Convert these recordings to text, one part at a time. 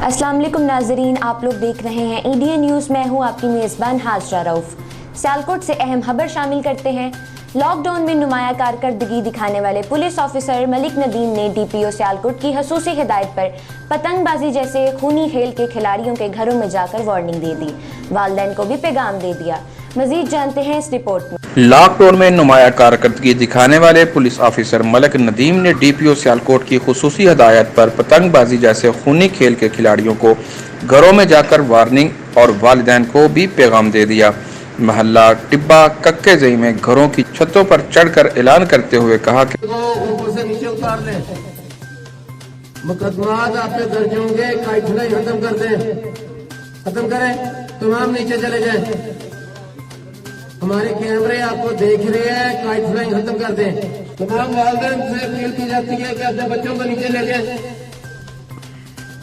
अस्सलाम वालेकुम नाजरीन, आप लोग देख रहे हैं इंडियन न्यूज़। मैं हूं आपकी मेज़बान हाजरा रऊफ। सियालकोट से अहम खबर शामिल करते हैं। लॉकडाउन में नुमाया कारकर्दगी दिखाने वाले पुलिस ऑफिसर मलिक नदीम ने डीपीओ सियालकोट की खसूसी हिदायत पर पतंगबाजी जैसे खूनी खेल के खिलाड़ियों के घरों में जाकर वार्निंग दे दी। वालिदैन को भी पैगाम दे दिया। मजीद जानते हैं इस रिपोर्ट में। लॉकडाउन में नुमाया कारकर्दगी दिखाने वाले पुलिस ऑफिसर मलिक नदीम ने डीपीओ सियालकोट की खुसूसी हिदायत पर पतंगबाजी जैसे खूनी खेल के खिलाड़ियों को घरों में जाकर वार्निंग और वालिदैन को भी पैगाम दे दिया। महल्ला टिब्बा कक्के जई में घरों की छतों पर चढ़कर ऐलान करते हुए कहा कि ऊपर से नीचे उतार ले, मुकदमात आप पे दर्ज होंगे, काइफलाई खत्म कर दे, खत्म करें, तमाम नीचे चले जाए। हमारे कैमरे आपको देख रहे हैं, काइफलाई खत्म कर दें। तमाम वालिदैन से अपील की जाती है कि अपने बच्चों को नीचे ले जाए।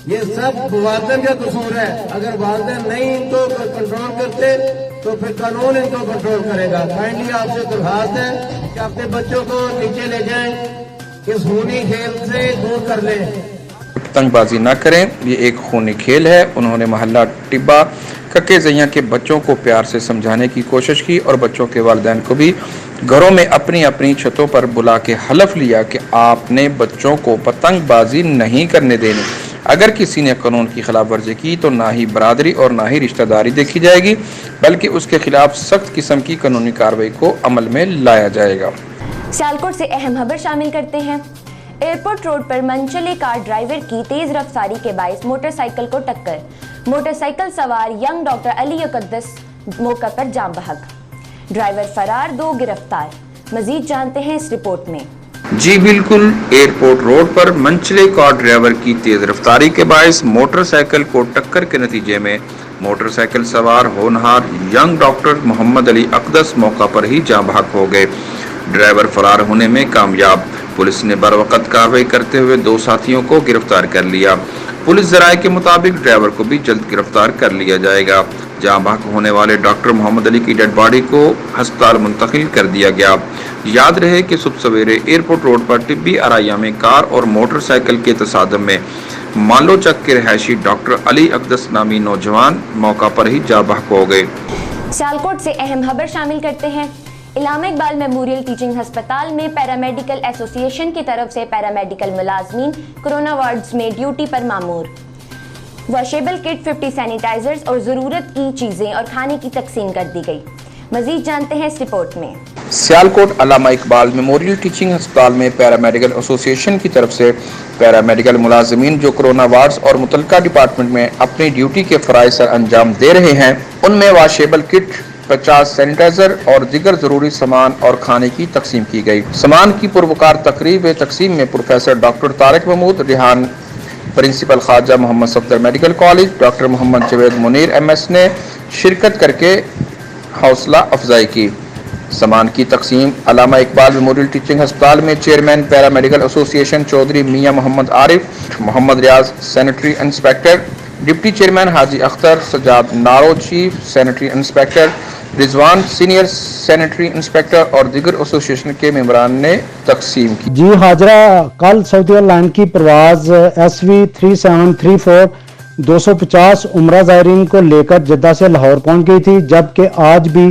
ये सब वालिदैन का कसूर है। अगर वालिदैन नहीं इनको कंट्रोल करते तो फिर कानून इनको कंट्रोल करेगा। काइंडली आपसे दरखास्त है कि अपने बच्चों को नीचे ले जाएं, इस खूनी खेल से दूर कर लें। पतंगबाजी न करें, ये एक खूनी खेल है। उन्होंने महल्ला टिब्बा कक्के जइया के बच्चों को प्यार से समझाने की कोशिश की और बच्चों के वालिदैन को भी घरों में अपनी अपनी छतों पर बुला के हलफ लिया कि आपने बच्चों को पतंगबाजी नहीं करने देनी। अगर किसी ने कानून की खिलाफ वर्जी की तो ना ही बरादरी और ना ही रिश्तेदारी देखी जाएगी, बल्कि उसके खिलाफ सख्त किस्म की कानूनी कार्रवाई को अमल में लाया जाएगा। सियालकोट से अहम खबर शामिल करते हैं। एयरपोर्ट रोड पर मनचले कार ड्राइवर की तेज रफ्तारी के बायस मोटरसाइकिल को टक्कर। मोटरसाइकिल सवार यंग डॉक्टर अली अकदस मौका पर जाम बहक, ड्राइवर फरार, 2 गिरफ्तार। मजीद जानते हैं इस रिपोर्ट में। जी बिल्कुल, एयरपोर्ट रोड पर मनचले कार ड्राइवर की तेज रफ्तारी के बायस मोटरसाइकिल को टक्कर के नतीजे में मोटरसाइकिल सवार होनहार यंग डॉक्टर मोहम्मद अली अकदस मौका पर ही जाँ बहक हो गए। ड्राइवर फरार होने में कामयाब। पुलिस ने बरवकत कार्रवाई करते हुए 2 साथियों को गिरफ्तार कर लिया। पुलिस जराये के मुताबिक ड्राइवर को भी जल्द गिरफ्तार कर लिया जाएगा। जाँ बहक होने वाले डॉक्टर मोहम्मद अली की डेड बॉडी को अस्पताल मुंतकिल कर दिया गया। याद रहे कि सुबह सवेरे एयरपोर्ट रोड पर टिब्बी अराया में कार और मोटरसाइकिल के तसादम में मालो चक के रहायशी डॉक्टर अली अकदस नामी नौजवान मौका पर ही जाँ बहक हो गए। सियालकोट से अहम खबर शामिल करते हैं। इलामा इकबाल मेमोरियल टीचिंग अस्पताल में पैरामेडिकल एसोसिएशन की तरफ से पैरामेडिकल मुलाजमीन कोरोना वार्ड्स में ड्यूटी पर मामूर। वॉशेबल किट, 50 सैनिटाइजर्स और ज़रूरत की चीज़ें और खाने की तकसीम कर दी गई। मजीद जानते हैं इस रिपोर्ट में। सियालकोट अलामा इकबाल मेमोरियल टीचिंग अस्पताल में पैरामेडिकल एसोसिएशन की तरफ से पैरामेडिकल मुलाजमीन जो कोरोना वार्ड्स और मुतलका डिपार्टमेंट में अपनी ड्यूटी के फराइज़ सर अंजाम दे रहे हैं, उनमें वॉशेबल किट, 50 सैनिटाइजर और दीगर जरूरी सामान और खाने की तकसीम की गई। सामान की पुरवकार तकरीब तकसीम में professor doctor Tariq Mahmood Rehan, principal Khawaja Muhammad Safdar medical college, doctor Muhammad Javed Munir MS ने शिरकत करके हौसला अफजाई की। सामान की तकसीम अलामा इकबाल मेमोरियल टीचिंग अस्पताल में chairman paramedical association Chaudhry Mian Mohammad Arif, Mohammad Riaz sanitary inspector, deputy chairman Haji Akhtar, Sajjad Naro chief sanitary inspector, Rizwan senior sanitary inspector और दीगर एसोसिएशन के मेंबरान ने तकसीम की। जी हाजरा, कल सऊदी एयरलाइन की परवाज SV 3734 250 उम्रा ज़ायरीन को लेकर जद्दा से लाहौर पहुंच गई थी, जबकि आज भी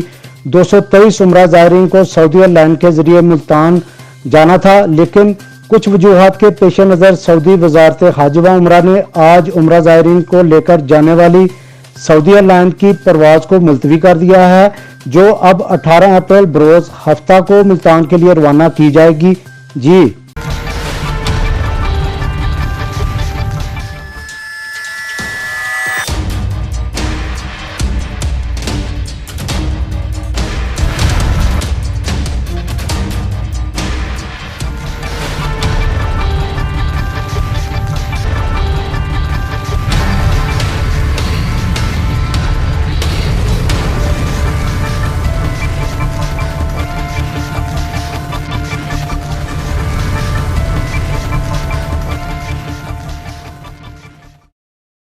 223 उम्रा ज़ायरीन को सऊदी एयरलाइन के जरिए मुल्तान जाना था। लेकिन कुछ वजूहात के पेश नज़र सऊदी वजारत खारजा उमरा ने आज उम्रा ज़ायरीन को लेकर जाने वाली सऊदी एयरलाइन की परवाज को मुलतवी कर दिया है, जो अब 18 अप्रैल बरोज हफ्ता को मुल्तान के लिए रवाना की जाएगी। जी